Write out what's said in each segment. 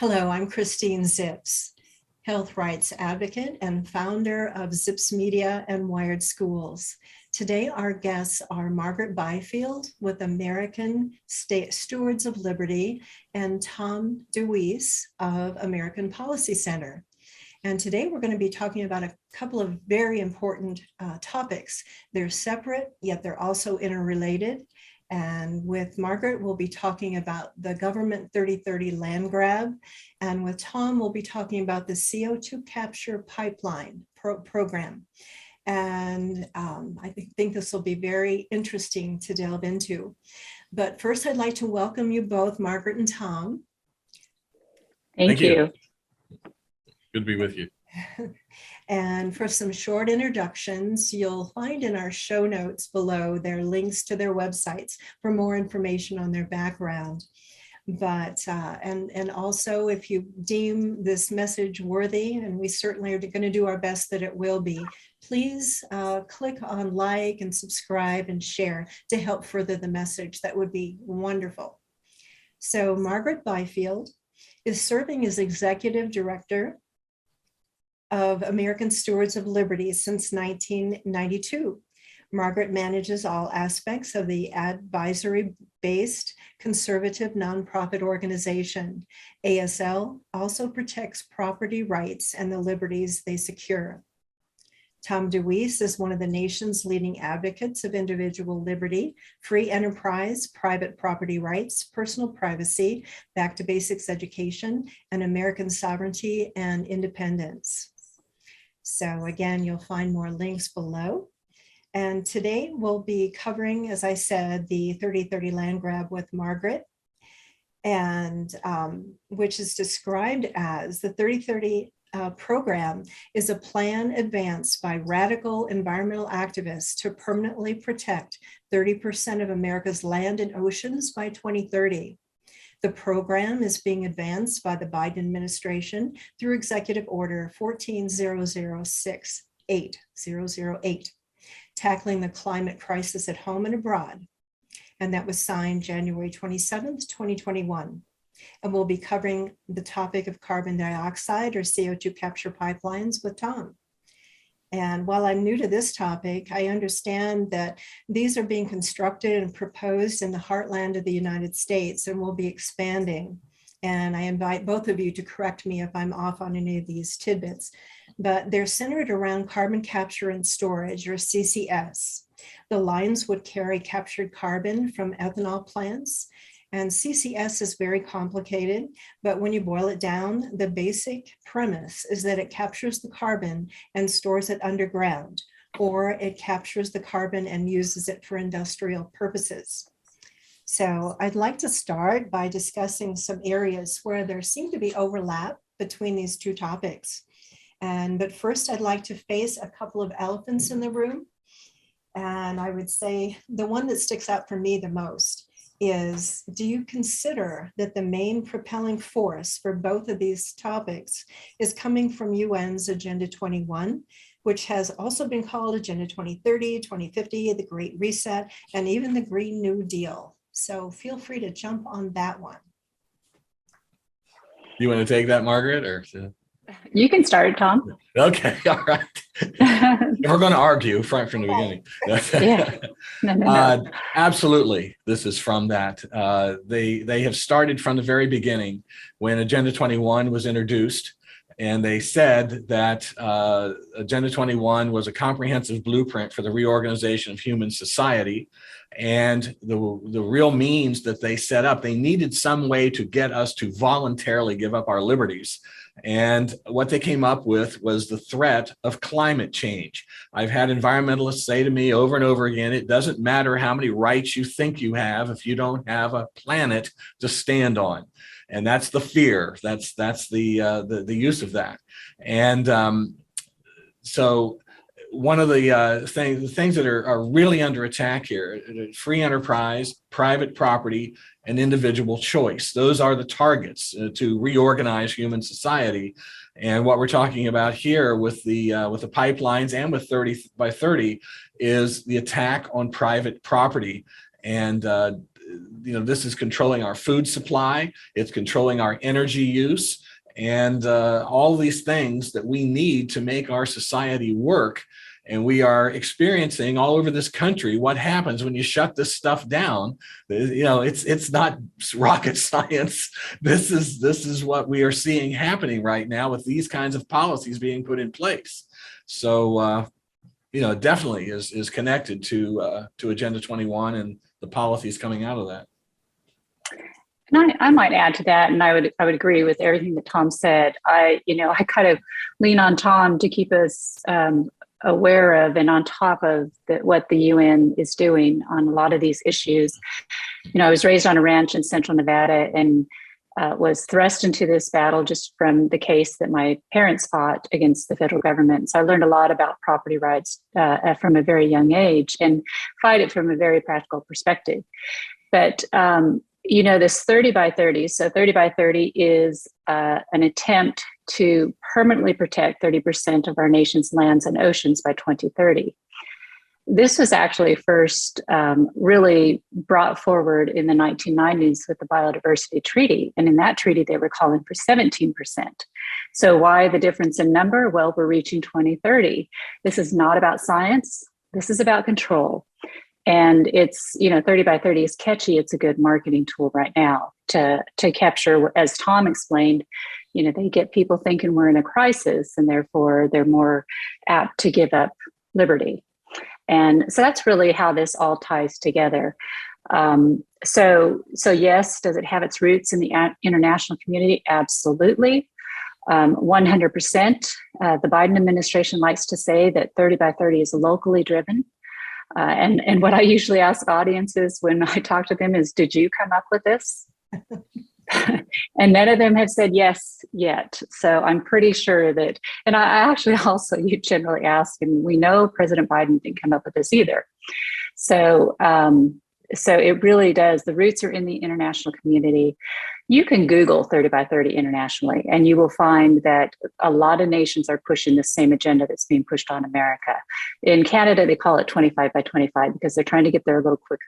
Hello, I'm Christine Zips, health rights advocate and founder of Zips Media and Wired Schools. Today, our guests are Margaret Byfield with American Stewards of Liberty and Tom DeWeese of American Policy Center. And today we're going to be talking about a couple of very important topics. They're separate, yet they're also interrelated. And with Margaret, we'll be talking about the government 3030 land grab. And with Tom, we'll be talking about the CO2 capture pipeline program. And I think this will be very interesting to delve into. But first, I'd like to welcome you both, Margaret and Tom. Thank you. Good to be with you. And for some short introductions, you'll find in our show notes below their links to their websites for more information on their background. But, and also if you deem this message worthy, and we certainly are going to do our best that it will be, please click on like and subscribe and share to help further the message. That would be wonderful. So Margaret Byfield is serving as Executive Director of American Stewards of Liberty since 1992. Margaret manages all aspects of the advisory-based conservative nonprofit organization. ASL also protects property rights and the liberties they secure. Tom DeWeese is one of the nation's leading advocates of individual liberty, free enterprise, private property rights, personal privacy, back to basics education, and American sovereignty and independence. So again, you'll find more links below. And today we'll be covering, as I said, the 3030 land grab with Margaret, and which is described as the 3030 program is a plan advanced by radical environmental activists to permanently protect 30% of America's land and oceans by 2030. The program is being advanced by the Biden administration through Executive Order 14-006-8, tackling the climate crisis at home and abroad. And that was signed January 27th, 2021. And we'll be covering the topic of carbon dioxide or CO2 capture pipelines with Tom. And while I'm new to this topic, I understand that these are being constructed and proposed in the heartland of the United States and will be expanding. And I invite both of you to correct me if I'm off on any of these tidbits, but they're centered around carbon capture and storage, or CCS. The lines would carry captured carbon from ethanol plants. And CCS is very complicated, but when you boil it down, the basic premise is that it captures the carbon and stores it underground, or it captures the carbon and uses it for industrial purposes. So I'd like to start by discussing some areas where there seem to be overlap between these two topics. But first, I'd like to face a couple of elephants in the room. And I would say the one that sticks out for me the most is, do you consider that the main propelling force for both of these topics is coming from UN's Agenda 21, which has also been called Agenda 2030, 2050, the Great Reset, and even the Green New Deal? So feel free to jump on that one. You want to take that, Margaret, or? You can start, Tom. Okay, all right. We're going to argue right from the beginning. Yeah. No. Absolutely, this is from that. They have started from the very beginning when Agenda 21 was introduced, and they said that Agenda 21 was a comprehensive blueprint for the reorganization of human society. And the real means that they set up, they needed some way to get us to voluntarily give up our liberties. And what they came up with was the threat of climate change. I've had environmentalists say to me over and over again, it doesn't matter how many rights you think you have if you don't have a planet to stand on. And that's the fear. That's the use of that. And so one of the things that are really under attack here, free enterprise, private property, and individual choice. Those are the targets to reorganize human society. And what we're talking about here with the pipelines and with 30 by 30 is the attack on private property. And this is controlling our food supply, it's controlling our energy use, and all these things that we need to make our society work. And we are experiencing all over this country what happens when you shut this stuff down. It's not rocket science. This is what we are seeing happening right now with these kinds of policies being put in place. So it definitely is connected to Agenda 21 and the policies coming out of that. And I might add to that, and I would agree with everything that Tom said. I kind of lean on Tom to keep us aware of and on top of what the UN is doing on a lot of these issues. I was raised on a ranch in central Nevada and was thrust into this battle just from the case that my parents fought against the federal government. So I learned a lot about property rights from a very young age and fight it from a very practical perspective. But this 30 by 30, so 30 by 30 is an attempt to permanently protect 30% of our nation's lands and oceans by 2030. This was actually first really brought forward in the 1990s with the Biodiversity Treaty. And in that treaty, they were calling for 17%. So why the difference in number? Well, we're reaching 2030. This is not about science. This is about control. And it's, 30 by 30 is catchy. It's a good marketing tool right now to capture, as Tom explained, they get people thinking we're in a crisis and therefore they're more apt to give up liberty. And so that's really how this all ties together. So yes, does it have its roots in the international community? Absolutely. 100%. The Biden administration likes to say that 30 by 30 is locally driven. And what I usually ask audiences when I talk to them is, did you come up with this? And none of them have said yes yet. So I'm pretty sure that, and I actually also, you generally ask, and we know President Biden didn't come up with this either. So it really does. The roots are in the international community. You can Google 30 by 30 internationally, and you will find that a lot of nations are pushing the same agenda that's being pushed on America. In Canada, they call it 25 by 25 because they're trying to get there a little quicker.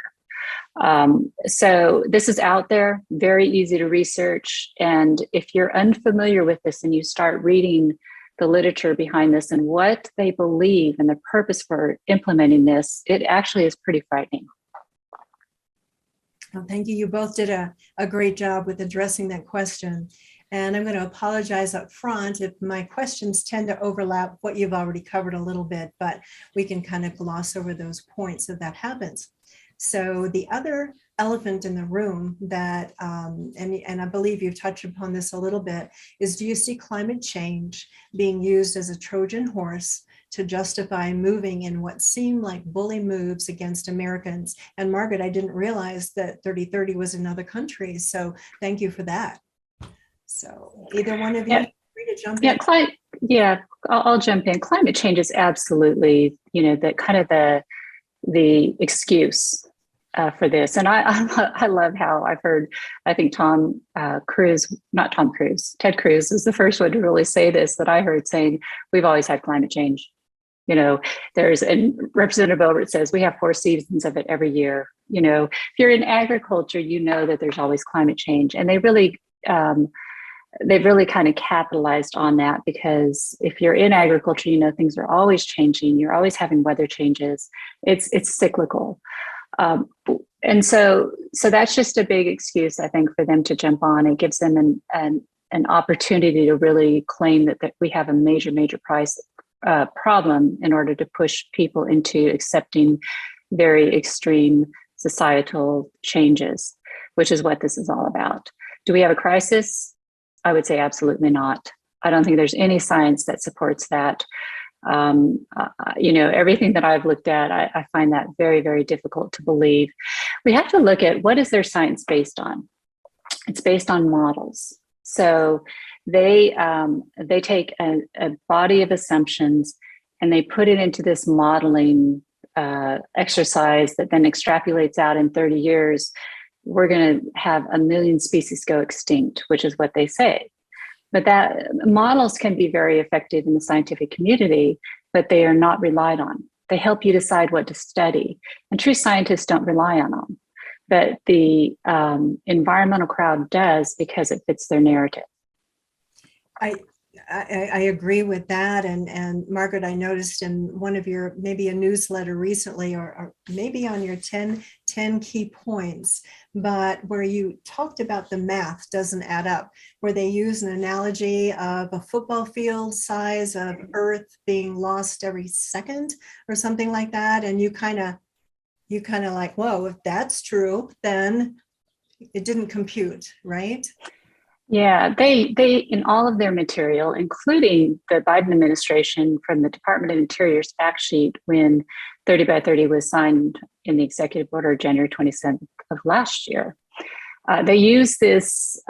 So this is out there, very easy to research. And if you're unfamiliar with this and you start reading the literature behind this and what they believe and the purpose for implementing this, it actually is pretty frightening. Well, thank you. You both did a great job with addressing that question. And I'm going to apologize up front if my questions tend to overlap what you've already covered a little bit, but we can kind of gloss over those points if that happens. So the other elephant in the room that, and I believe you've touched upon this a little bit, is do you see climate change being used as a Trojan horse to justify moving in what seem like bully moves against Americans? And Margaret, I didn't realize that 3030 was in other countries. So thank you for that. So either one of you, free to jump in. I'll jump in. Climate change is absolutely, the kind of the excuse for this. And I love how I've heard, I think Ted Cruz is the first one to really say this, that I heard saying, we've always had climate change. And Representative Elbert says we have 4 seasons of it every year. If you're in agriculture, that there's always climate change. And they've really kind of capitalized on that, because if you're in agriculture, things are always changing. You're always having weather changes. It's cyclical. And so that's just a big excuse, I think, for them to jump on. It gives them an opportunity to really claim that we have a major problem in order to push people into accepting very extreme societal changes, which is what this is all about. Do we have a crisis? I would say absolutely not. I don't think there's any science that supports that. Everything that I've looked at, I find that very, very difficult to believe. We have to look at what is their science based on. It's based on models. So they take a body of assumptions and they put it into this modeling exercise that then extrapolates out in 30 years. We're going to have 1 million species go extinct, which is what they say. But that models can be very effective in the scientific community, but they are not relied on. They help you decide what to study. And true scientists don't rely on them. that the environmental crowd does because it fits their narrative. I agree with that. And Margaret, I noticed in one of your, maybe a newsletter recently, or maybe on your 10 key points, but where you talked about the math doesn't add up, where they use an analogy of a football field size of Earth being lost every second or something like that. And you kind of like, whoa, if that's true, then it didn't compute, right? Yeah, they in all of their material, including the Biden administration from the Department of Interior's fact sheet when 30 by 30 was signed in the executive order January 27th of last year, they use this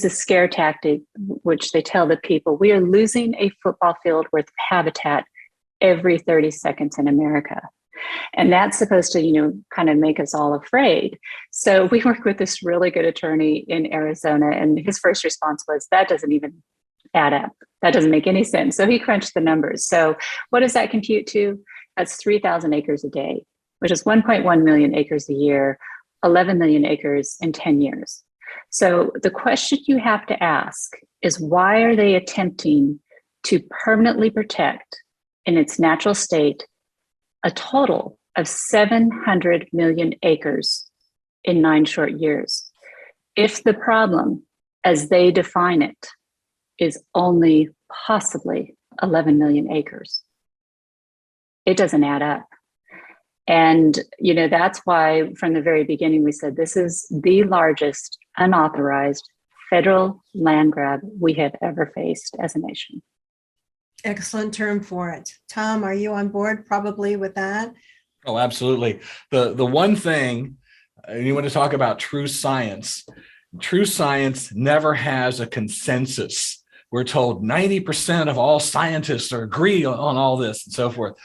scare tactic, which they tell the people, we are losing a football field worth of habitat every 30 seconds in America. And that's supposed to, kind of make us all afraid. So we work with this really good attorney in Arizona, and his first response was, that doesn't even add up. That doesn't make any sense. So he crunched the numbers. So what does that compute to? That's 3,000 acres a day, which is 1.1 million acres a year, 11 million acres in 10 years. So the question you have to ask is, why are they attempting to permanently protect in its natural state a total of 700 million acres in 9 short years, if the problem, as they define it, is only possibly 11 million acres? It doesn't add up. And, that's why from the very beginning we said this is the largest unauthorized federal land grab we have ever faced as a nation. Excellent term for it. Tom, are you on board probably with that? Oh, absolutely. The one thing, you want to talk about true science never has a consensus. We're told 90% of all scientists agree on all this and so forth.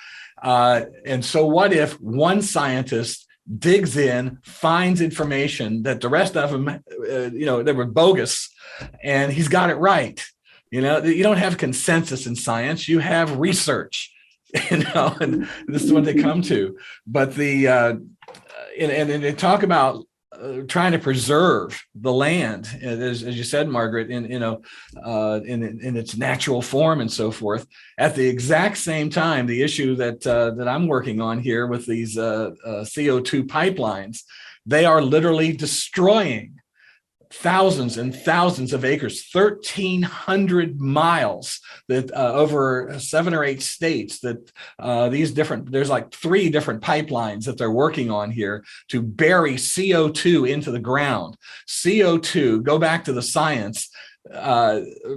And so what if one scientist digs in, finds information that the rest of them, they were bogus, and he's got it right? You don't have consensus in science, you have research, and this is what they come to. But and they talk about trying to preserve the land, as you said, Margaret, in its natural form and so forth. At the exact same time, the issue that I'm working on here with these CO2 pipelines, they are literally destroying thousands and thousands of acres, 1,300 miles that over 7 or 8 states that there's like 3 different pipelines that they're working on here to bury CO2 into the ground. CO2, go back to the science,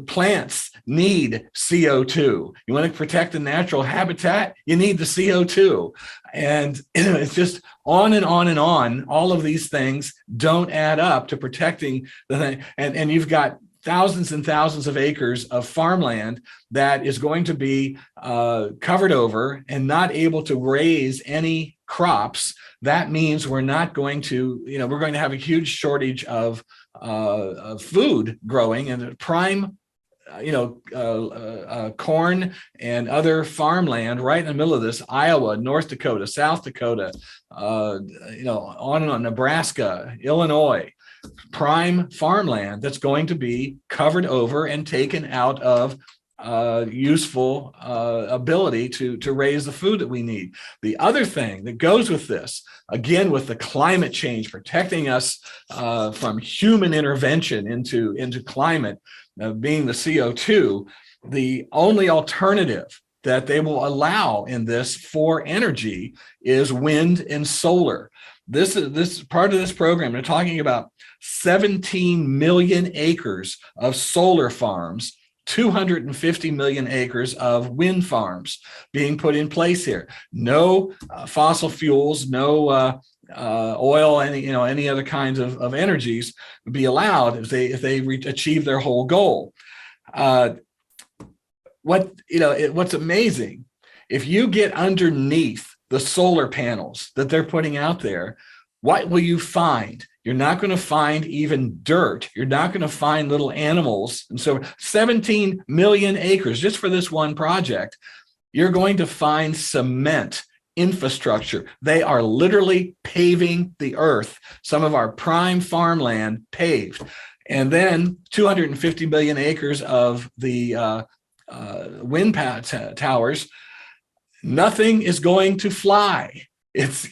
plants need CO2. You want to protect the natural habitat, you need the CO2. And it's just on and on and on. All of these things don't add up to protecting the thing. And you've got thousands and thousands of acres of farmland that is going to be covered over and not able to raise any crops. That means we're not going to, we're going to have a huge shortage of food growing, and prime corn and other farmland right in the middle of this, Iowa, North Dakota, South Dakota, on and on, Nebraska, Illinois, prime farmland that's going to be covered over and taken out of useful ability to raise the food that we need. The other thing that goes with this, again, with the climate change, protecting us from human intervention into climate, being the CO2, the only alternative that they will allow in this for energy is wind and solar. This part of this program, they're talking about 17 million acres of solar farms, 250 million acres of wind farms being put in place here. No fossil fuels, no oil, any other kinds of energies would be allowed if they achieve their whole goal. What's amazing, if you get underneath the solar panels that they're putting out there, what will you find? You're not going to find even dirt. You're not going to find little animals. And so 17 million acres just for this one project, you're going to find cement infrastructure. They are literally paving the earth. Some of our prime farmland paved. And then 250 million acres of the wind towers, nothing is going to fly. It's,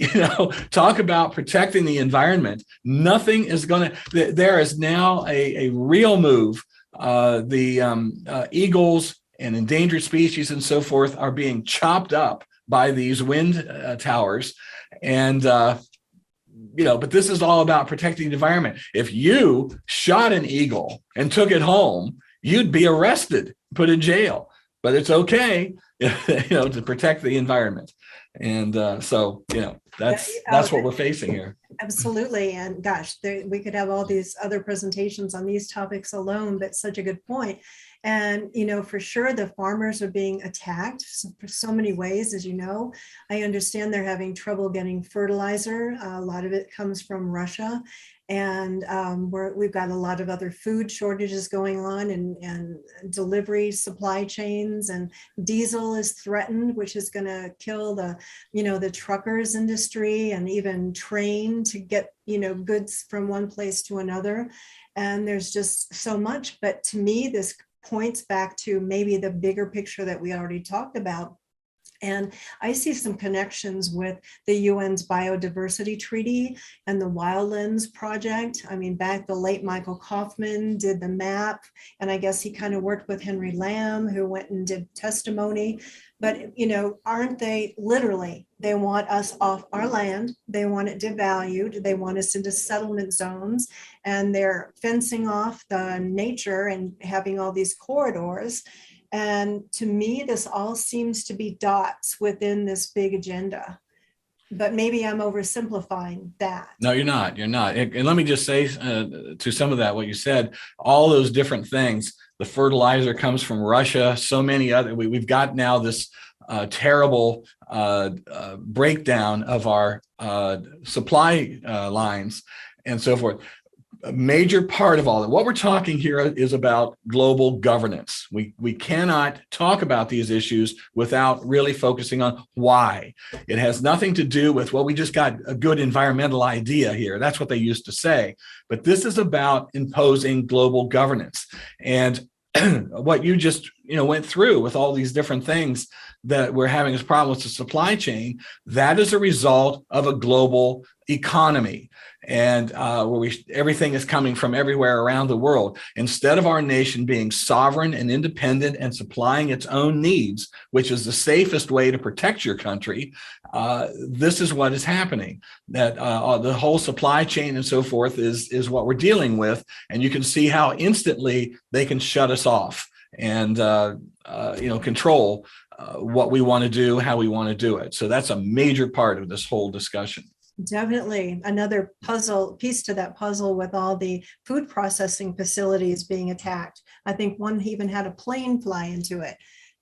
talk about protecting the environment. Nothing is going to, there is now a real move. The eagles and endangered species and so forth are being chopped up by these wind towers. And, but this is all about protecting the environment. If you shot an eagle and took it home, you'd be arrested, put in jail. But it's okay, to protect the environment. And that's what we're facing here. Absolutely. And gosh, we could have all these other presentations on these topics alone, but such a good point. And, for sure, the farmers are being attacked for so many ways, as you know. I understand they're having trouble getting fertilizer. A lot of it comes from Russia. And we've got a lot of other food shortages going on, and delivery supply chains, and diesel is threatened, which is going to kill the truckers industry, and even train to get, goods from one place to another. And there's just so much. But to me, this points back to maybe the bigger picture that we already talked about. And I see some connections with the UN's Biodiversity Treaty and the Wildlands project. I mean, back the late Michael Kaufman did the map, and I guess he kind of worked with Henry Lamb, who went and did testimony. But, aren't they literally, they want us off our land. They want it devalued. They want us into settlement zones, and they're fencing off the nature and having all these corridors. And to me, this all seems to be dots within this big agenda. But maybe I'm oversimplifying that. No, you're not. You're not. And let me just say to some of that, what you said, all those different things, the fertilizer comes from Russia, so many other, we've got now this terrible breakdown of our supply lines and so forth. A major part of all that. What we're talking here is about global governance. We cannot talk about these issues without really focusing on why. It has nothing to do with, well, we just got a good environmental idea here. That's what they used to say. But this is about imposing global governance. And what you just went through with all these different things that we're having as problems with the supply chain, that is a result of a global economy, and where everything is coming from everywhere around the world. Instead of our nation being sovereign and independent and supplying its own needs, which is the safest way to protect your country, this is what is happening. That the whole supply chain and so forth is what we're dealing with, and you can see how instantly they can shut us off and control what we want to do, how we want to do it. So that's a major part of this whole discussion. Definitely another piece to that puzzle with all the food processing facilities being attacked. I think one even had a plane fly into it,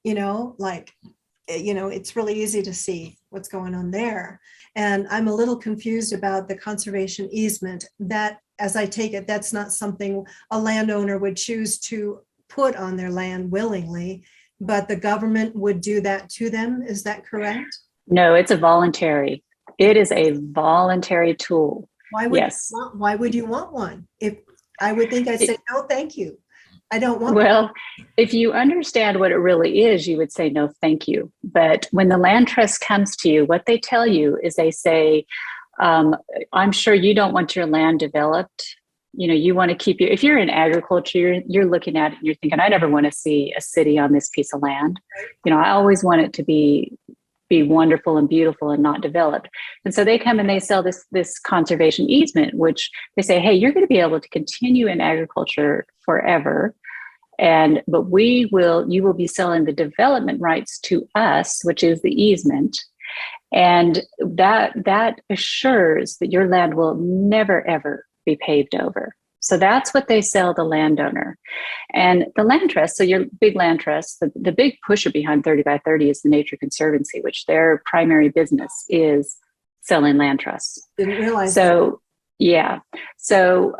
it's really easy to see what's going on there. And I'm a little confused about the conservation easement. That, as I take it, that's not something a landowner would choose to put on their land willingly, but the government would do that to them. Is that correct? No, it's a voluntary. It is a voluntary tool. Why would you want one? If I would think I'd say, no, thank you. I don't want Well, one. If you understand what it really is, you would say, no, thank you. But when the land trust comes to you, what they tell you is they say, I'm sure you don't want your land developed. You want to keep if you're in agriculture, you're looking at it and you're thinking, I never want to see a city on this piece of land. I always want it to be wonderful and beautiful and not developed. And so they come and they sell this conservation easement, which they say, hey, you're going to be able to continue in agriculture forever. But you will be selling the development rights to us, which is the easement. And that assures that your land will never, ever be paved over. So that's what they sell the landowner. And the land trust, so your big land trust, the big pusher behind 30 by 30 is the Nature Conservancy, which their primary business is selling land trusts. Didn't realize so that. Yeah. So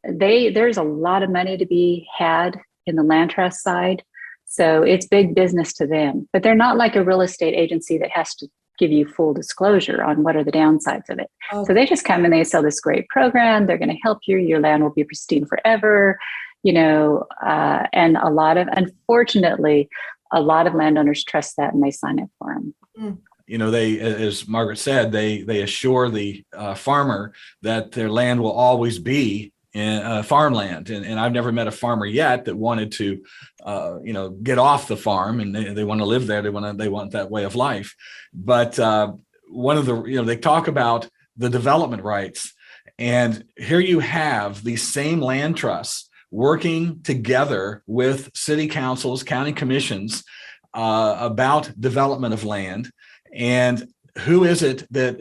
there's a lot of money to be had in the land trust side. So it's big business to them, but they're not like a real estate agency that has to give you full disclosure on what are the downsides of it. Okay. So they just come and they sell this great program. They're going to help you. Your land will be pristine forever, and unfortunately, a lot of landowners trust that and they sign up for them. Mm. They, as Margaret said, they assure the farmer that their land will always be in farmland. And I've never met a farmer yet that wanted to, get off the farm and they want to live there. They want that way of life. But one of the, they talk about the development rights. And here you have these same land trusts working together with city councils, county commissions about development of land. And who is it that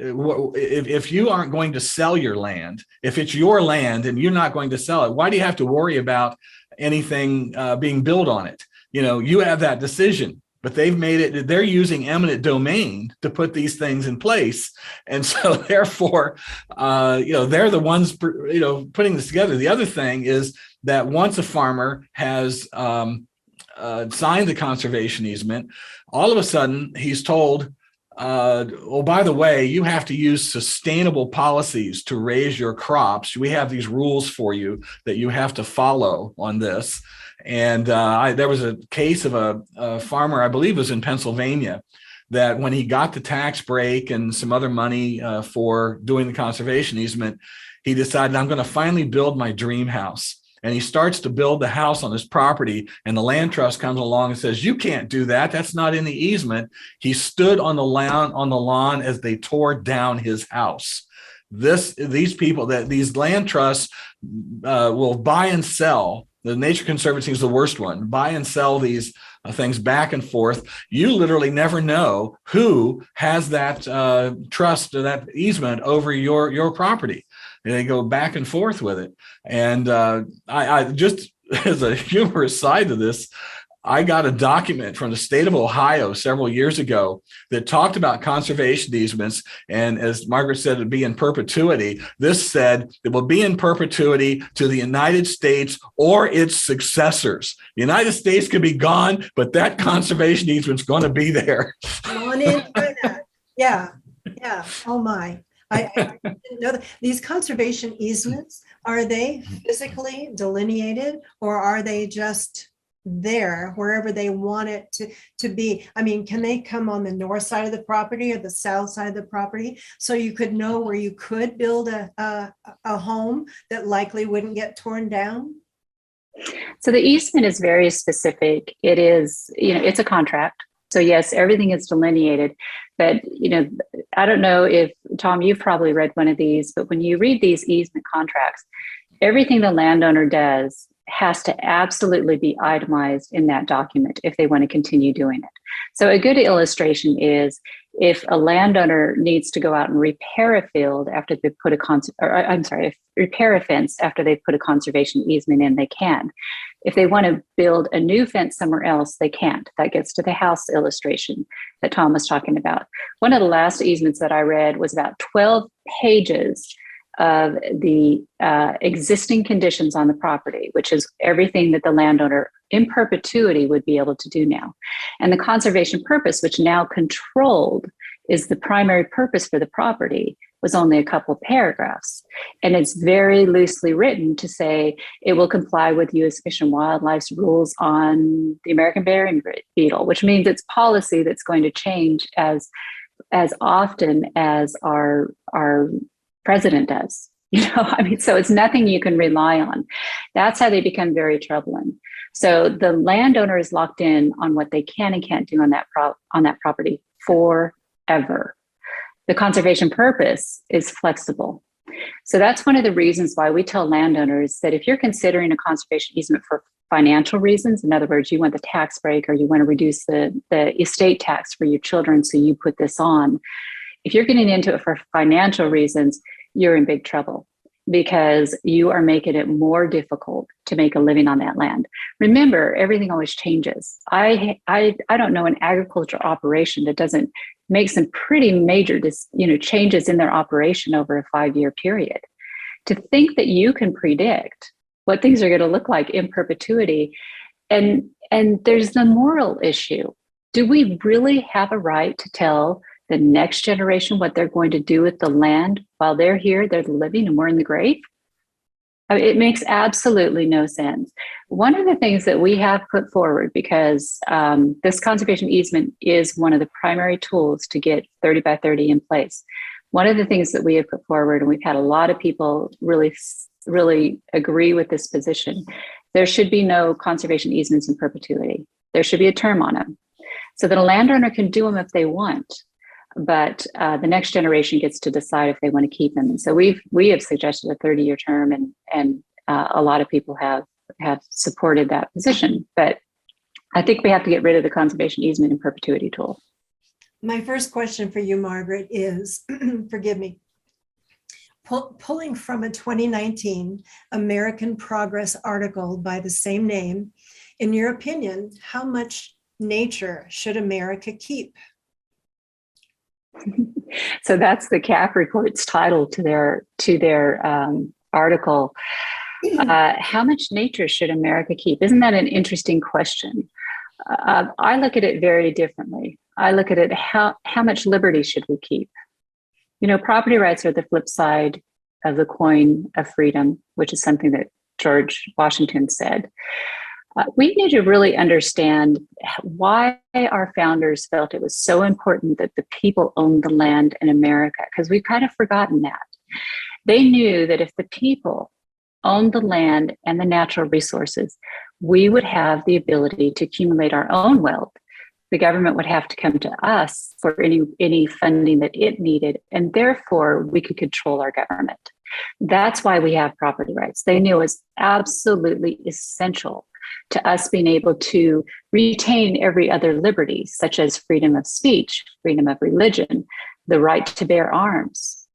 if you aren't going to sell your land, if it's your land and you're not going to sell it, why do you have to worry about anything being built on it? You have that decision, but they've made it, they're using eminent domain to put these things in place. And so therefore, they're the ones, putting this together. The other thing is that once a farmer has signed the conservation easement, all of a sudden he's told, by the way, you have to use sustainable policies to raise your crops. We have these rules for you that you have to follow on this. And there was a case of a farmer, I believe it was in Pennsylvania, that when he got the tax break and some other money for doing the conservation easement, he decided, I'm going to finally build my dream house. And he starts to build the house on his property, and the land trust comes along and says, you can't do that. That's not in the easement. He stood on the lawn as they tore down his house. These land trusts will buy and sell. The Nature Conservancy is the worst one. Buy and sell these things back and forth. You literally never know who has that trust or that easement over your property. And they go back and forth with it. And I just, as a humorous side to this, I got a document from the state of Ohio several years ago that talked about conservation easements. And as Margaret said, it'd be in perpetuity. This said it will be in perpetuity to the United States or its successors. The United States could be gone, but that conservation easement's going to be there. Come on in for that. Yeah. Oh my. I didn't know that. These conservation easements, are they physically delineated, or are they just there wherever they want it to be? I mean, can they come on the north side of the property or the south side of the property so you could know where you could build a home that likely wouldn't get torn down? So the easement is very specific. It is, it's a contract. So yes, everything is delineated, but I don't know if, Tom, you've probably read one of these, but when you read these easement contracts, everything the landowner does has to absolutely be itemized in that document if they want to continue doing it. So a good illustration is if a landowner needs to go out and repair a field after they put repair a fence after they put a conservation easement in, they can. If they want to build a new fence somewhere else, they can't. That gets to the house illustration that Tom was talking about. One of the last easements that I read was about 12 pages of the existing conditions on the property, which is everything that the landowner in perpetuity would be able to do now. And the conservation purpose, which now controlled is the primary purpose for the property, was only a couple of paragraphs. And it's very loosely written to say it will comply with U.S. Fish and Wildlife's rules on the American burying beetle, which means it's policy that's going to change as often as our president does. So it's nothing you can rely on. That's how they become very troubling. So the landowner is locked in on what they can and can't do on that property forever. The conservation purpose is flexible. So that's one of the reasons why we tell landowners that if you're considering a conservation easement for financial reasons, in other words, you want the tax break or you want to reduce the estate tax for your children, so you put this on. If you're getting into it for financial reasons, you're in big trouble because you are making it more difficult to make a living on that land. Remember, everything always changes. I don't know an agriculture operation that doesn't make some pretty major changes in their operation over a 5-year period. To think that you can predict what things are going to look like in perpetuity, and there's the moral issue. Do we really have a right to tell the next generation what they're going to do with the land while they're here, they're living, and we're in the grave? I mean, it makes absolutely no sense. One of the things that we have put forward, because this conservation easement is one of the primary tools to get 30 by 30 in place. One of the things that we have put forward, and we've had a lot of people really agree with this position, there should be no conservation easements in perpetuity. There should be a term on them so that a landowner can do them if they want, but the next generation gets to decide if they want to keep them. And so we have suggested a 30-year term, and a lot of people have supported that position. But I think we have to get rid of the conservation easement in perpetuity tool. My first question for you, Margaret, is, forgive me, pulling from a 2019 American Progress article by the same name, in your opinion, how much nature should America keep? So that's the CAP report's title to their article. How much nature should America keep? Isn't that an interesting question? I look at it very differently. I look at it, how much liberty should we keep? You know, property rights are the flip side of the coin of freedom, which is something that George Washington said. We need to really understand why our founders felt it was so important that the people owned the land in America, because we've kind of forgotten that. They knew that if the people owned the land and the natural resources, we would have the ability to accumulate our own wealth. The government would have to come to us for any funding that it needed, and therefore we could control our government. That's why we have property rights. They knew it was absolutely essential to us being able to retain every other liberty, such as freedom of speech, freedom of religion, the right to bear arms.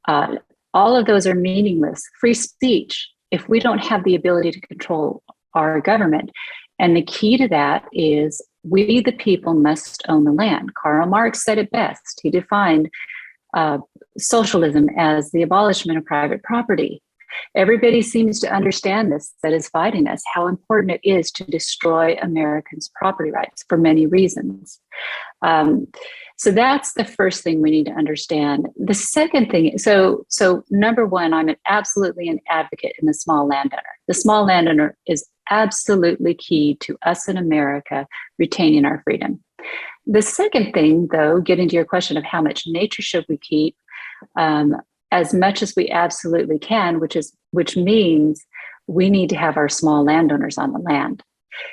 All of those are meaningless. Free speech, if we don't have the ability to control our government. And the key to that is we, the people, must own the land. Karl Marx said it best. He defined socialism as the abolishment of private property. Everybody seems to understand this, that is fighting us, how important it is to destroy Americans' property rights for many reasons. So that's the first thing we need to understand. The second thing, so number one, I'm absolutely an advocate in the small landowner. The small landowner is absolutely key to us in America retaining our freedom. The second thing, though, getting to your question of how much nature should we keep, as much as we absolutely can, which means we need to have our small landowners on the land.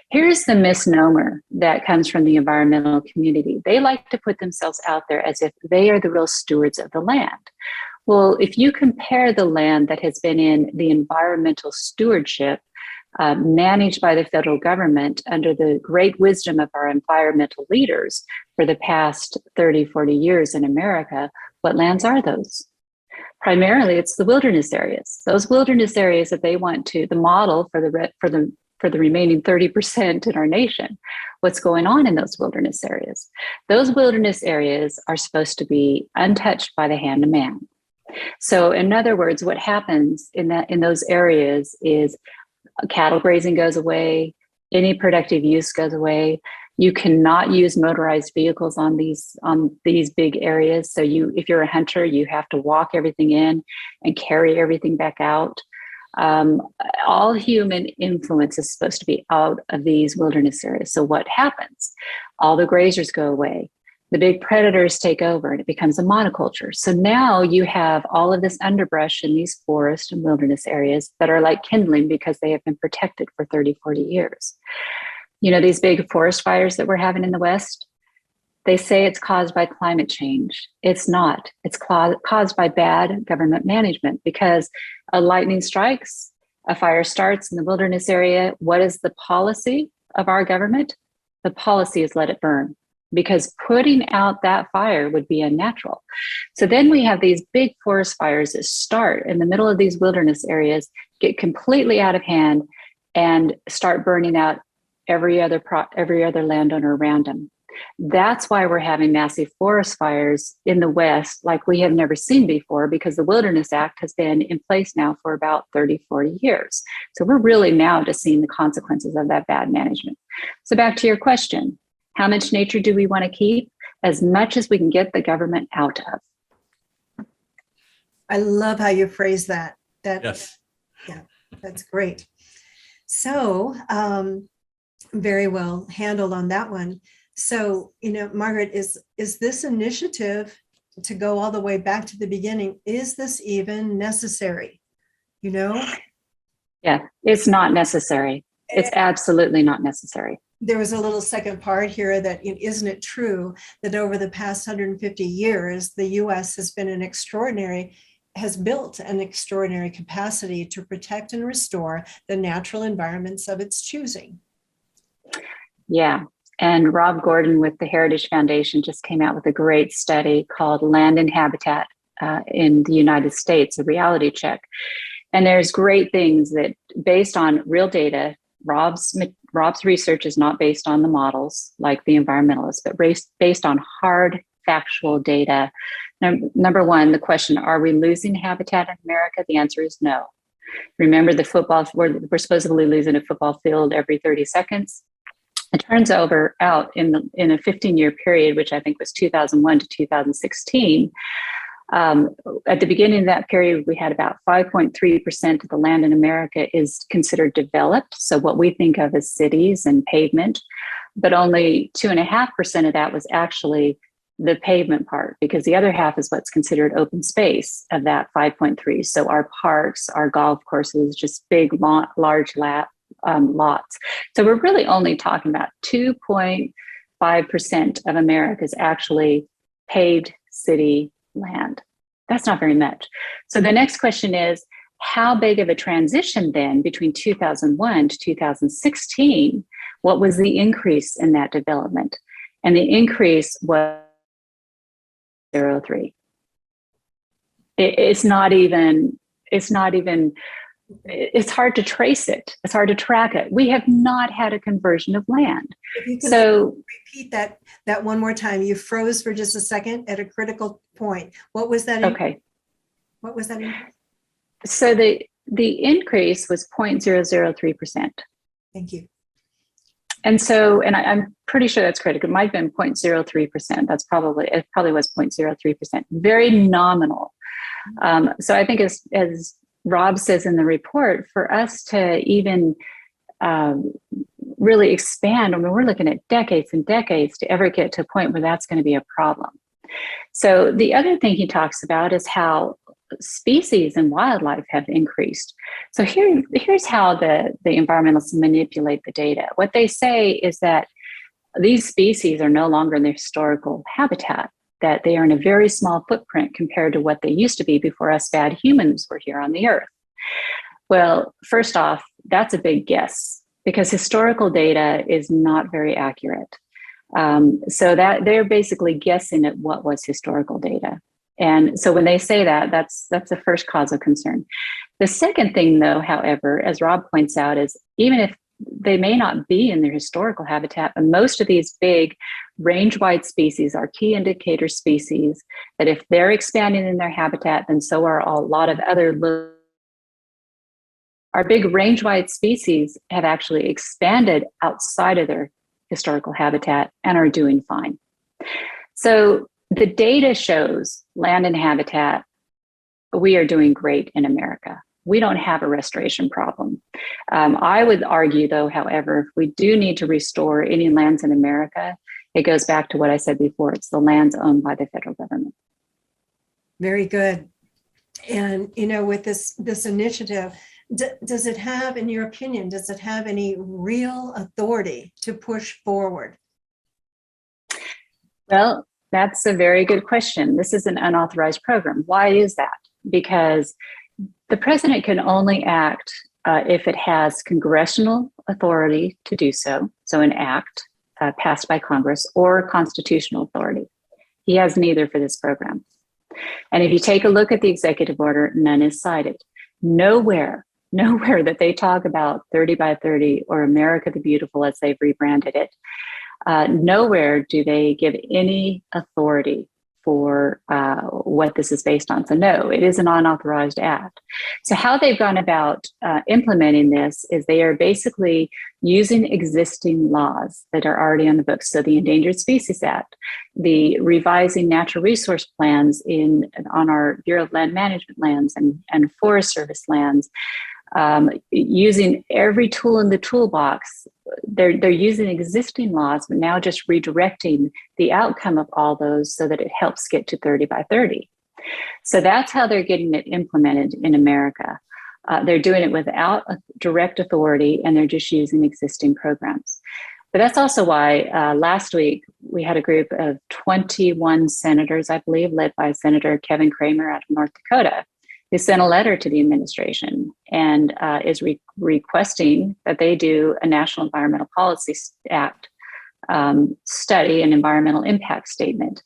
Here's the misnomer that comes from the environmental community. They like to put themselves out there as if they are the real stewards of the land. Well, if you compare the land that has been in the environmental stewardship managed by the federal government under the great wisdom of our environmental leaders for the past 30, 40 years in America, what lands are those? Primarily, it's the wilderness areas. Those wilderness areas that they want to, the model for the remaining 30% in our nation. What's going on in those wilderness areas? Those wilderness areas are supposed to be untouched by the hand of man. So, in other words, what happens in those areas is cattle grazing goes away, any productive use goes away. You cannot use motorized vehicles on these big areas. So if you're a hunter, you have to walk everything in and carry everything back out. All human influence is supposed to be out of these wilderness areas. So what happens? All the grazers go away. The big predators take over and it becomes a monoculture. So now you have all of this underbrush in these forest and wilderness areas that are like kindling because they have been protected for 30, 40 years. You know, these big forest fires that we're having in the West, they say it's caused by climate change. It's not. It's caused by bad government management because a lightning strikes, a fire starts in the wilderness area. What is the policy of our government? The policy is let it burn because putting out that fire would be unnatural. So then we have these big forest fires that start in the middle of these wilderness areas, get completely out of hand and start burning out every other landowner around them. That's why we're having massive forest fires in the West like we have never seen before, because the Wilderness Act has been in place now for about 30, 40 years. So we're really now just seeing the consequences of that bad management. So back to your question, how much nature do we want to keep? as much as we can get the government out of. I love how you phrase that. Yes. Yeah, that's great. So very well handled on that one. So, Margaret, is this initiative to go all the way back to the beginning, is this even necessary? Yeah, it's not necessary. It's absolutely not necessary. There was a little second part here that isn't it true that over the past 150 years, the US has built an extraordinary capacity to protect and restore the natural environments of its choosing. Yeah. And Rob Gordon with the Heritage Foundation just came out with a great study called Land and Habitat in the United States, a reality check. And there's great things that based on real data, Rob's research is not based on the models like the environmentalists, but based on hard factual data. Number one, the question, are we losing habitat in America? The answer is no. Remember the football, we're supposedly losing a football field every 30 seconds. It turns out in a 15-year period, which I think was 2001 to 2016, at the beginning of that period, we had about 5.3% of the land in America is considered developed. So what we think of as cities and pavement, but only 2.5% of that was actually the pavement part, because the other half is what's considered open space of that 5.3. So our parks, our golf courses, just big, large lots. So we're really only talking about 2.5% of America's actually paved city land. That's not very much. So the next question is, how big of a transition then between 2001 to 2016? What was the increase in that development? And the increase was 0.03. It's hard to trace it. It's hard to track it. We have not had a conversion of land. If you can repeat that one more time. You froze for just a second at a critical point. What was that? Okay. What was that? So the increase was 0.003%. Thank you. And so, and I'm pretty sure that's correct. It might have been 0.03%. It probably was 0.03%. Very nominal. So I think as Rob says in the report, for us to even really expand, I mean, we're looking at decades and decades to ever get to a point where that's going to be a problem. So the other thing he talks about is how species and wildlife have increased. So here's how the environmentalists manipulate the data. What they say is that these species are no longer in their historical habitat, that they are in a very small footprint compared to what they used to be before us bad humans were here on the earth. Well, first off, that's a big guess because historical data is not very accurate. So that they're basically guessing at what was historical data. And so when they say that, that's the first cause of concern. The second thing, though, however, as Rob points out, is even if they may not be in their historical habitat, but most of these big range-wide species are key indicator species that if they're expanding in their habitat, then so are a lot of other our big range-wide species have actually expanded outside of their historical habitat and are doing fine. So the data shows land and habitat, we are doing great in America. We don't have a restoration problem. I would argue, though, however, if we do need to restore any lands in America, it goes back to what I said before. It's the lands owned by the federal government. Very good. And, with this initiative, does it have, in your opinion, does it have any real authority to push forward? Well, that's a very good question. This is an unauthorized program. Why is that? Because the president can only act if it has congressional authority to do so, so an act passed by Congress, or constitutional authority. He has neither for this program. And if you take a look at the executive order, none is cited. Nowhere that they talk about 30 by 30 or America the Beautiful as they've rebranded it, nowhere do they give any authority for what this is based on. So no, it is an unauthorized act. So how they've gone about implementing this is they are basically using existing laws that are already on the books. So the Endangered Species Act, the revising natural resource plans on our Bureau of Land Management lands and Forest Service lands, using every tool in the toolbox. They're using existing laws, but now just redirecting the outcome of all those so that it helps get to 30 by 30. So that's how they're getting it implemented in America. They're doing it without a direct authority, and they're just using existing programs. But that's also why last week we had a group of 21 senators, I believe, led by Senator Kevin Kramer out of North Dakota, who sent a letter to the administration and is requesting that they do a National Environmental Policy Act study, an environmental impact statement.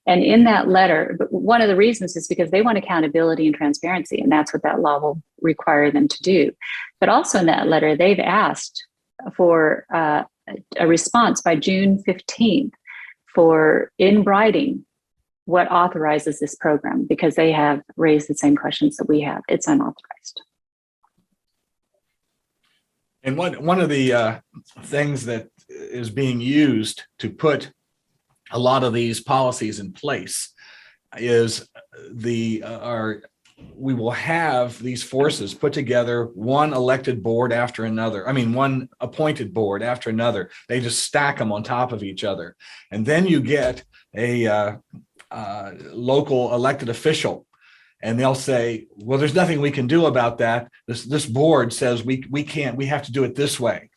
And in that letter, one of the reasons is because they want accountability and transparency, and that's what that law will require them to do. But also in that letter, they've asked for a response by June 15th for in writing what authorizes this program, because they have raised the same questions that we have. It's unauthorized. And one of the things that is being used to put a lot of these policies in place is we will have these forces put together one elected board after another. I mean, one appointed board after another. They just stack them on top of each other. And then you get a local elected official, and they'll say, well, there's nothing we can do about that. This board says we can't, we have to do it this way.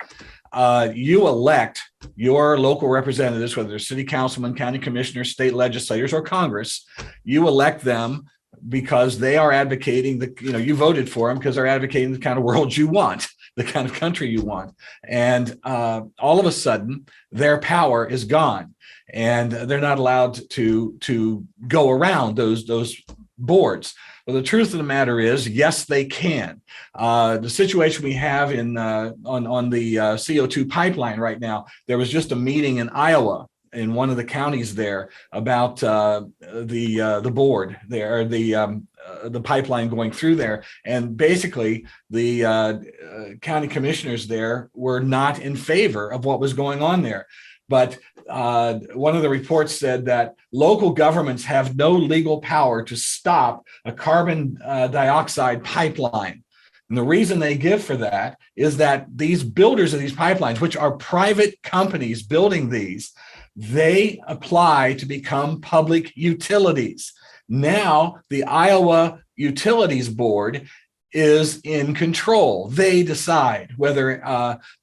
You elect your local representatives, whether they're city councilmen, county commissioners, state legislators, or Congress. You elect them because they are advocating you voted for them because they're advocating the kind of world you want, the kind of country you want. And all of a sudden, their power is gone, and they're not allowed to go around those boards. Well, the truth of the matter is, yes, they can. The situation we have on the CO2 pipeline right now, there was just a meeting in Iowa in one of the counties there about the board there, the pipeline going through there, and basically the county commissioners there were not in favor of what was going on there. But one of the reports said that local governments have no legal power to stop a carbon dioxide pipeline. And the reason they give for that is that these builders of these pipelines, which are private companies building these, they apply to become public utilities. Now, the Iowa Utilities Board is in control. They decide whether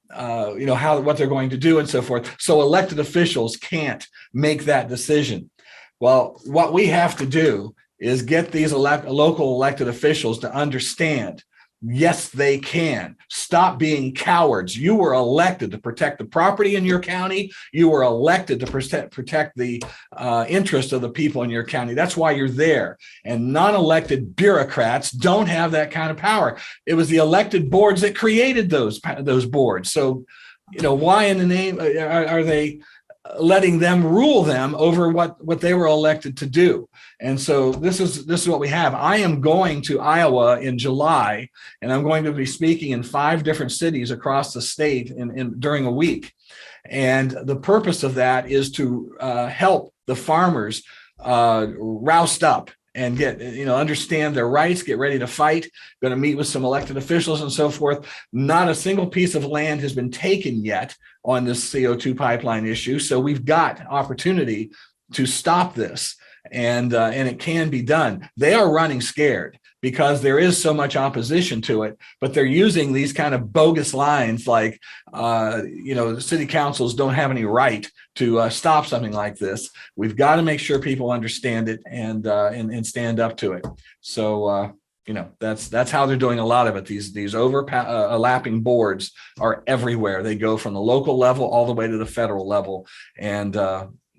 what they're going to do and so forth. So elected officials can't make that decision. Well, what we have to do is get these local elected officials to understand, yes, they can. Stop being cowards. You were elected to protect the property in your county. You were elected to protect the interest of the people in your county. That's why you're there. And non-elected bureaucrats don't have that kind of power. It was the elected boards that created those boards. So, why in the name are they letting them rule them over what they were elected to do? And so this is what we have. I am going to Iowa in July, and I'm going to be speaking in 5 different cities across the state during a week. And the purpose of that is to help the farmers roust up and get, understand their rights, get ready to fight. Going to meet with some elected officials and so forth. Not a single piece of land has been taken yet on this CO2 pipeline issue. So we've got opportunity to stop this, and it can be done. They are running scared because there is so much opposition to it, but they're using these kind of bogus lines like, city councils don't have any right to stop something like this. We've got to make sure people understand it and stand up to it. So, that's how they're doing a lot of it. These overlapping boards are everywhere. They go from the local level all the way to the federal level, and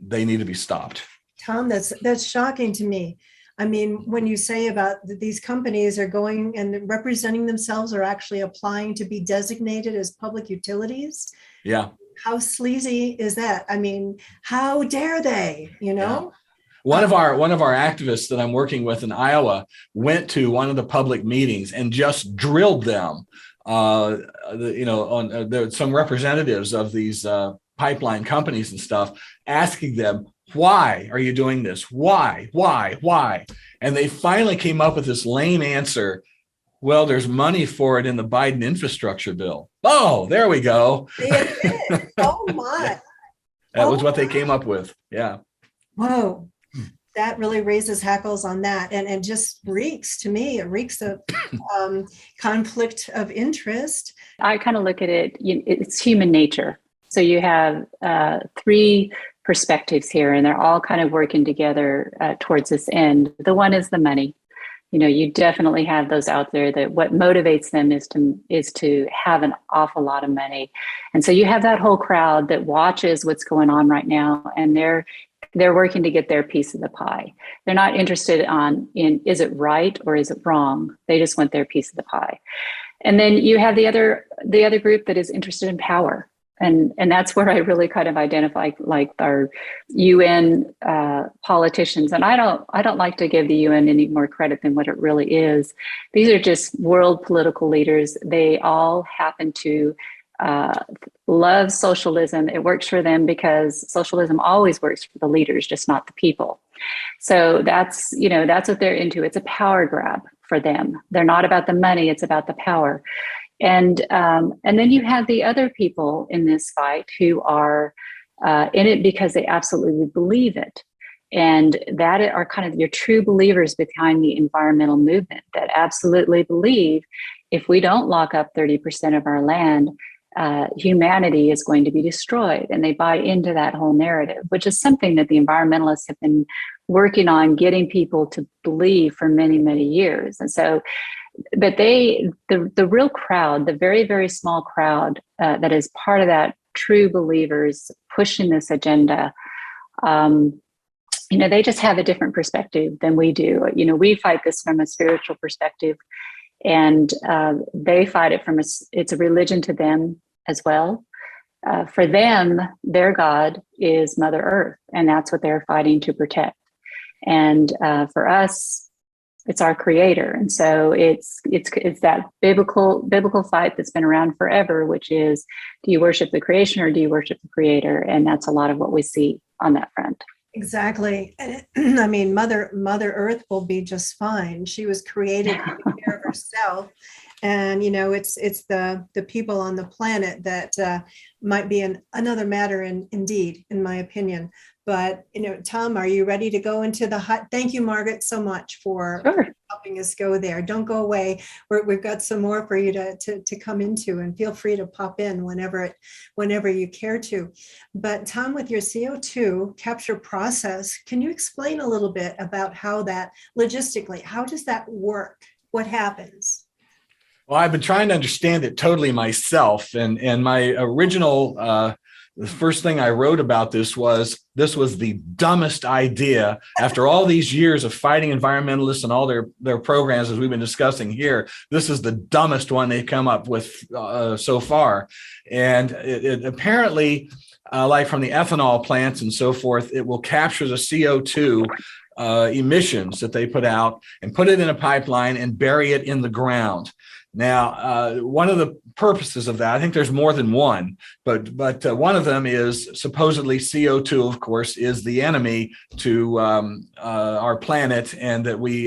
they need to be stopped. Tom, that's shocking to me. I mean, when you say about these companies are going and representing themselves or actually applying to be designated as public utilities. Yeah. How sleazy is that? I mean, how dare they, Yeah. One of our activists that I'm working with in Iowa went to one of the public meetings and just drilled them. There were some representatives of these pipeline companies and stuff, asking them, why are you doing this? Why? And they finally came up with this lame answer. Well, there's money for it in the Biden infrastructure bill. Oh, there we go. Oh my. That was what they came up with. Yeah. Whoa. That really raises hackles on that. And just reeks of conflict of interest. I kind of look at it, it's human nature. So you have three perspectives here, and they're all kind of working together towards this end. The one is the money. You definitely have those out there that what motivates them is to have an awful lot of money. And so you have that whole crowd that watches what's going on right now, and they're working to get their piece of the pie. They're not interested in is it right or is it wrong? They just want their piece of the pie. And then you have the other group that is interested in power. And that's where I really kind of identify like our UN politicians. And I don't like to give the UN any more credit than what it really is. These are just world political leaders. They all happen to love socialism. It works for them because socialism always works for the leaders, just not the people. So that's what they're into. It's a power grab for them. They're not about the money. It's about the power. And then you have the other people in this fight who are in it because they absolutely believe it. And that are kind of your true believers behind the environmental movement that absolutely believe if we don't lock up 30% of our land, humanity is going to be destroyed. And they buy into that whole narrative, which is something that the environmentalists have been working on getting people to believe for many, many years. And so, but the real crowd, the very, very small crowd that is part of that true believers pushing this agenda, they just have a different perspective than we do. We fight this from a spiritual perspective, and they fight it from it's a religion to them as well. For them, their God is Mother Earth, and that's what they're fighting to protect. And for us, it's our Creator. And so it's that biblical fight that's been around forever, which is, do you worship the creation or do you worship the Creator? And that's a lot of what we see on that front. Exactly. I mean, Mother Earth will be just fine. She was created to take care of herself. And, it's the people on the planet that might be another matter indeed, in my opinion. But, Tom, are you ready to go into the hot? Thank you, Margaret, so much for helping us go there. Don't go away. We've got some more for you to come into, and feel free to pop in whenever you care to. But Tom, with your CO2 capture process, can you explain a little bit about how that logistically, how does that work? What happens? Well, I've been trying to understand it totally myself. And my original, the first thing I wrote about this was the dumbest idea after all these years of fighting environmentalists and all their programs, as we've been discussing here. This is the dumbest one they've come up with so far. And it apparently, like from the ethanol plants and so forth, it will capture the CO2 emissions that they put out and put it in a pipeline and bury it in the ground. Now, one of the purposes of that, I think there's more than one, but one of them is supposedly CO2, of course, is the enemy to our planet, and that we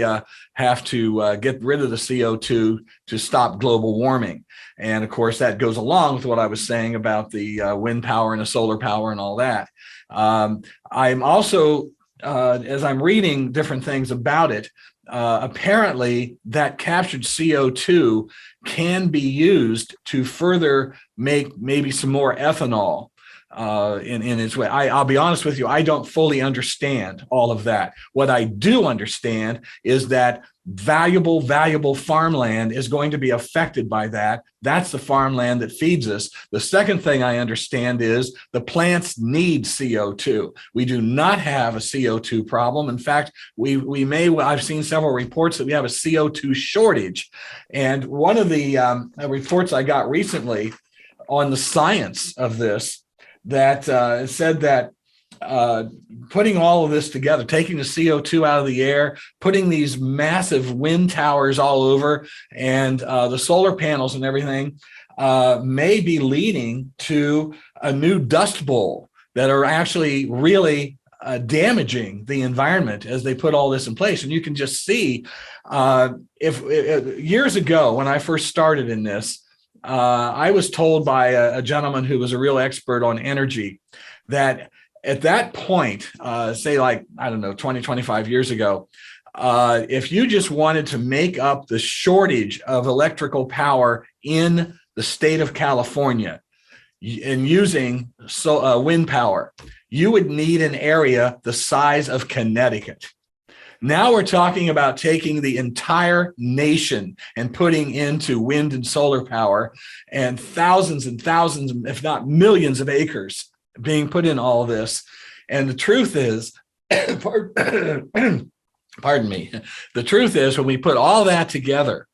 have to get rid of the CO2 to stop global warming. And of course, that goes along with what I was saying about the wind power and the solar power and all that. I'm also, as I'm reading different things about it, apparently that captured CO2 can be used to further make maybe some more ethanol in its way. I'll be honest with you, I don't fully understand all of that. What I do understand is that valuable farmland is going to be affected by that. That's the farmland that feeds us. The second thing I understand is the plants need CO2. We do not have a CO2 problem. In fact, I've seen several reports that we have a CO2 shortage. And one of the reports I got recently on the science of this, that said that putting all of this together, taking the CO2 out of the air, putting these massive wind towers all over, and the solar panels and everything may be leading to a new dust bowl that are actually really damaging the environment as they put all this in place. And you can just see, if years ago when I first started in this, I was told by a gentleman who was a real expert on energy that at that point, say like, I don't know, 20, 25 years ago, if you just wanted to make up the shortage of electrical power in the state of California and using wind power, you would need an area the size of Connecticut. Now we're talking about taking the entire nation and putting into wind and solar power, and thousands and thousands, if not millions of acres being put in all this. And the truth is, pardon me, the truth is when we put all that together,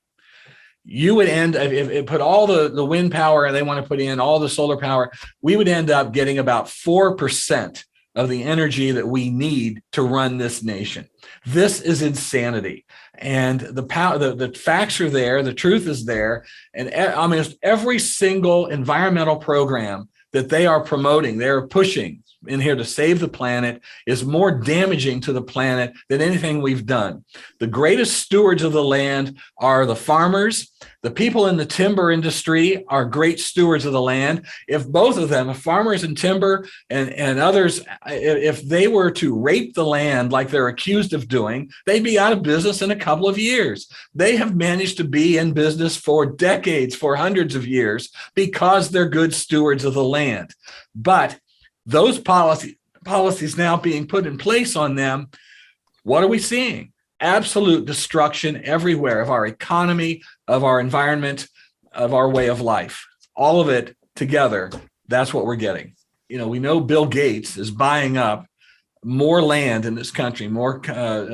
you would end, if it put all the wind power and they want to put in all the solar power, we would end up getting about 4% of the energy that we need to run this nation. This is insanity. And the facts are there, the truth is there. And I mean, every single environmental program that they are promoting, they're pushing in here to save the planet, is more damaging to the planet than anything we've done. The greatest stewards of the land are the farmers. The people in the timber industry are great stewards of the land. If both of them, farmers and timber and others, if they were to rape the land like they're accused of doing, they'd be out of business in a couple of years. They have managed to be in business for decades, for hundreds of years, because they're good stewards of the land. But those policies now being put in place on them, what are we seeing? Absolute destruction everywhere of our economy, of our environment, of our way of life. All of it together, that's what we're getting. You know, we know Bill Gates is buying up more land in this country, more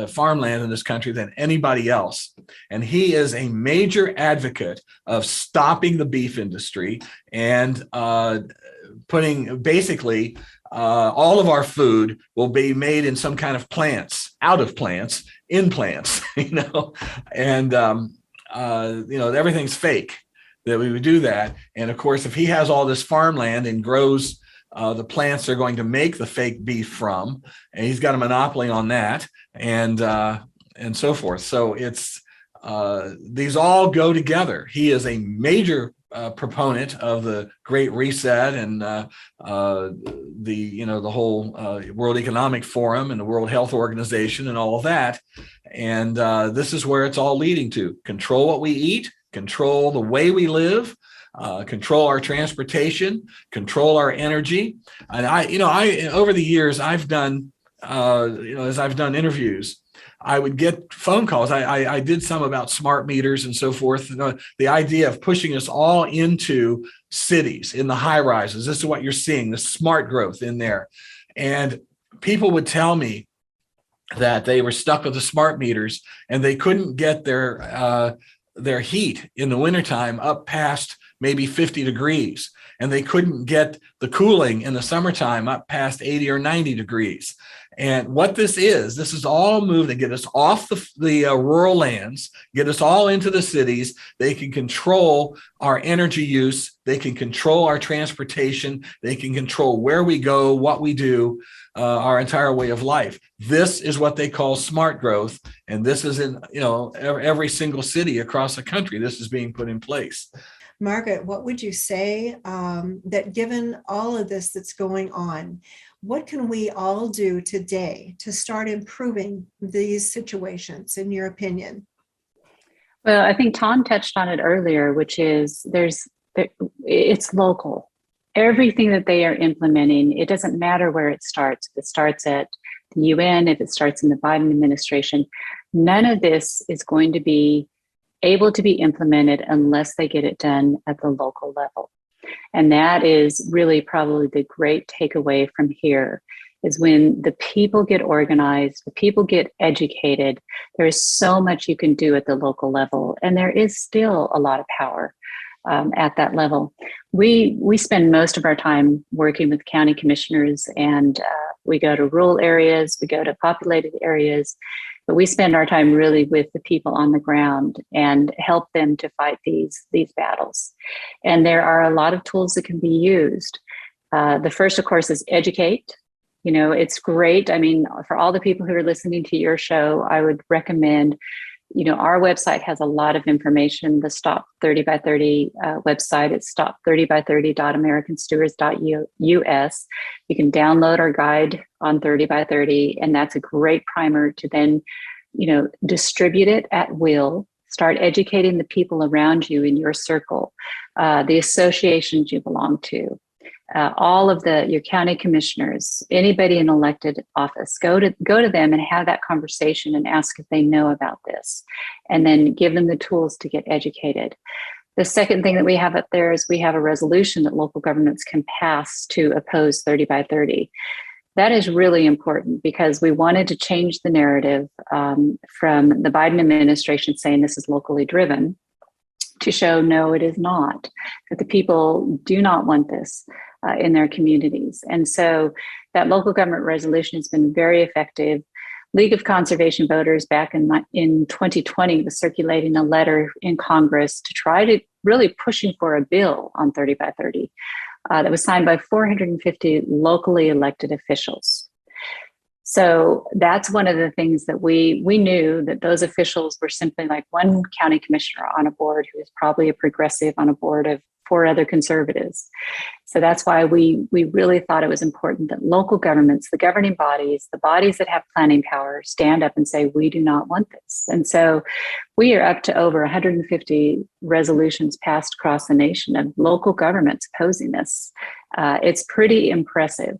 farmland in this country than anybody else. And he is a major advocate of stopping the beef industry and putting basically all of our food will be made in some kind of plants, out of plants, in plants, you know, and, you know, everything's fake that we would do that. And of course, if he has all this farmland and grows the plants they're going to make the fake beef from, and he's got a monopoly on that, and so forth. So it's these all go together. He is a major proponent of the Great Reset and the whole World Economic Forum and the World Health Organization and all of that. And this is where it's all leading to: control what we eat, control the way we live, control our transportation, control our energy. And I over the years I've done, as I've done interviews, I would get phone calls. I did some about smart meters and so forth. The idea of pushing us all into cities, in the high rises. This is what you're seeing, the smart growth in there. And people would tell me that they were stuck with the smart meters and they couldn't get their heat in the wintertime up past maybe 50 degrees. And they couldn't get the cooling in the summertime up past 80 or 90 degrees. And what this is all moved to get us off the rural lands, get us all into the cities. They can control our energy use. They can control our transportation. They can control where we go, what we do, our entire way of life. This is what they call smart growth. And this is in, every single city across the country. This is being put in place. Margaret, what would you say that given all of this that's going on, what can we all do today to start improving these situations, in your opinion? Well, I think Tom touched on it earlier, which is it's local. Everything that they are implementing, it doesn't matter where it starts. If it starts at the UN, if it starts in the Biden administration, none of this is going to be able to be implemented unless they get it done at the local level. And that is really probably the great takeaway from here, is when the people get organized, the people get educated, there is so much you can do at the local level. And there is still a lot of power at that level. We spend most of our time working with county commissioners, and we go to rural areas, we go to populated areas, but we spend our time really with the people on the ground and help them to fight these battles. And there are a lot of tools that can be used. The first, of course, is educate. You know, it's great. I mean, for all the people who are listening to your show, I would recommend, you know, our website has a lot of information. The Stop 30 by 30 website, it's stop30by30.americanstewards.us. You can download our guide on 30 by 30, and that's a great primer to then, you know, distribute it at will. Start educating the people around you in your circle, the associations you belong to. All of your county commissioners, anybody in elected office, go to them and have that conversation and ask if they know about this, and then give them the tools to get educated. The second thing that we have up there is we have a resolution that local governments can pass to oppose 30 by 30. That is really important because we wanted to change the narrative from the Biden administration saying this is locally driven to show no, it is not, that the people do not want this in their communities. And so that local government resolution has been very effective. League of Conservation Voters back in 2020 was circulating a letter in Congress to try to really pushing for a bill on 30 by 30 that was signed by 450 locally elected officials. So that's one of the things that we knew, that those officials were simply like one county commissioner on a board who is probably a progressive on a board of 4 other conservatives. So that's why we really thought it was important that local governments, the governing bodies, the bodies that have planning power, stand up and say, we do not want this. And so we are up to over 150 resolutions passed across the nation of local governments opposing this. It's pretty impressive.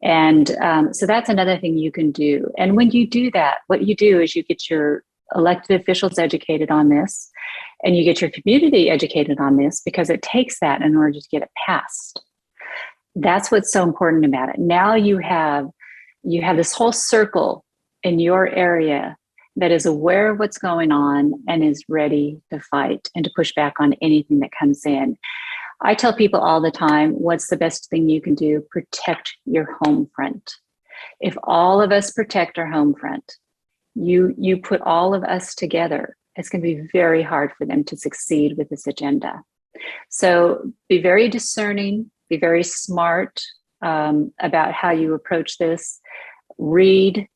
And so that's another thing you can do. And when you do that, what you do is you get your elected officials educated on this, and you get your community educated on this, because it takes that in order to get it passed. That's what's so important about it. Now you have this whole circle in your area that is aware of what's going on and is ready to fight and to push back on anything that comes in. I tell people all the time, what's the best thing you can do? Protect your home front. If all of us protect our home front, you put all of us together, it's going to be very hard for them to succeed with this agenda. So be very discerning, be very smart about how you approach this. Read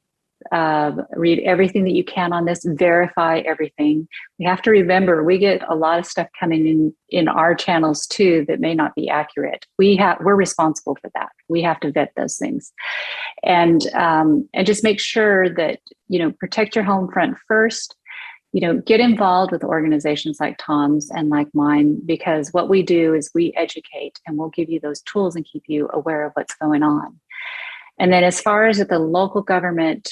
everything that you can on this, verify everything. We have to remember, we get a lot of stuff coming in our channels too that may not be accurate. We're responsible for that. We have to vet those things, and just make sure that, you know, protect your home front first. You know, get involved with organizations like Tom's and like mine, because what we do is we educate, and we'll give you those tools and keep you aware of what's going on. And then as far as at the local government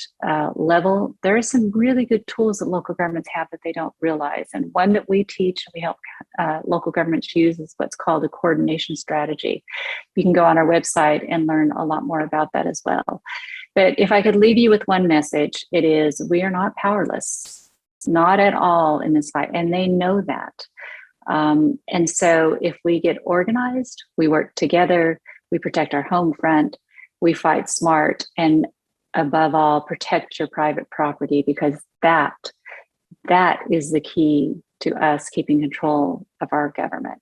level, there are some really good tools that local governments have that they don't realize. And one that we teach and we help local governments use is what's called a coordination strategy. You can go on our website and learn a lot more about that as well. But if I could leave you with one message, it is, we are not powerless, not at all in this fight. And they know that. And so if we get organized, we work together, we protect our home front, we fight smart, and above all, protect your private property, because that is the key to us keeping control of our government.